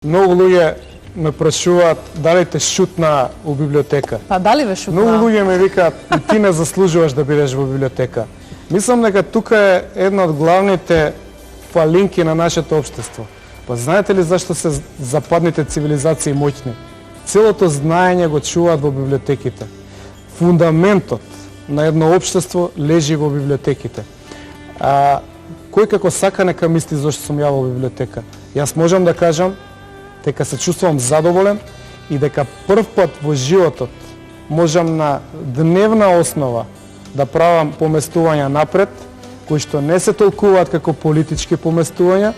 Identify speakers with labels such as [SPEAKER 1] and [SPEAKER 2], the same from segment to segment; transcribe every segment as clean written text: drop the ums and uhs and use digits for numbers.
[SPEAKER 1] Многу луѓе ме прашуваат дали те шутна у библиотека.
[SPEAKER 2] Па дали ве шутна?
[SPEAKER 1] Многу луѓе ме викаат и ти не заслужуваш да бидеш во библиотека. Мислам дека тука е една од главните фалинки на нашето општество. Па знаете ли зашто се западните цивилизации моќни? Целото знаење го чуваат во библиотеките. Фундаментот на едно општество лежи во библиотеките. Кој како сака нека мисли зашто сум ја во библиотека. Јас можам да кажам дека се чувствувам задоволен и дека прв пат во животот можам на дневна основа да правам поместувања напред, кои што не се толкуваат како политички поместувања,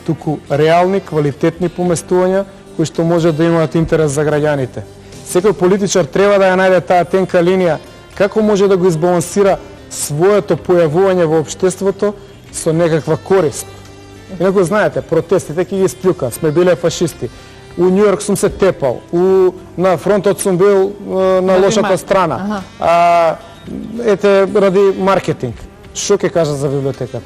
[SPEAKER 1] туку реални, квалитетни поместувања, кои што може да имаат интерес за граѓаните. Секој политичар треба да ја најде таа тенка линија, како може да го избалансира своето појавување во општеството со некаква корист. Инаку знаете, протестите ќе ги сплюкат, сме биле фашисти. У Њујорк сум се тепал, на фронтот сум бил на лошата страна. Ете, ради маркетинг. Што ќе кажа за библиотеката?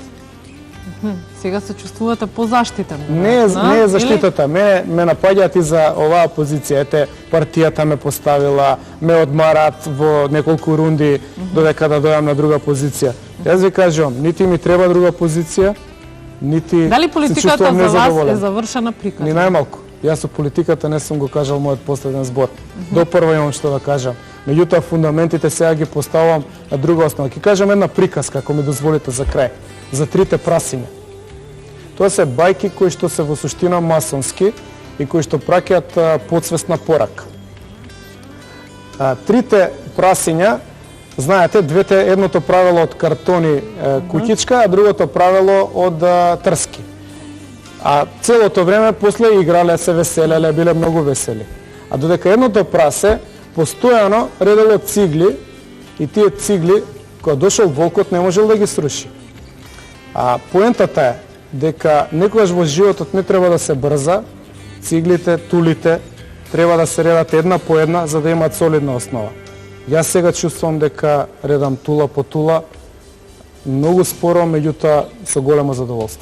[SPEAKER 2] Сега се чувствувате позаштитен.
[SPEAKER 1] Не е заштитата. Ме напаѓаат и за оваа позиција. Ете, партијата ме поставила, ме одмараат во неколку рунди додека да дојам на друга позиција. Јас ви кажувам, нити ми треба друга позиција, нити
[SPEAKER 2] дали политиката за вас е завршена приказна?
[SPEAKER 1] Ни најмалку. Јас со политиката не сум го кажал мојот последен збор. До прво имам што да кажам. Меѓутоа фундаментите сега ги поставам на друга основа. Ќе кажам една приказка, ако ми дозволите за крај, за трите прасиња. Тоа се бајки кои што се во суштина масонски и кои што праќаат подсвесна порака. Трите прасиња, знаете, едното правило од картони куќичка, а другото правило од трски. А целото време после играле, се веселеле, биле многу весели. А додека едното прасе постојано редело цигли и тие цигли, кога дошол волкот, не можел да ги сруши. А поентата е дека некогаш во животот не треба да се брза, циглите, тулите треба да се редат една по една за да имаат солидна основа. Јас сега чувствувам дека редам тула по тула, многу споро, меѓутоа со големо задоволство.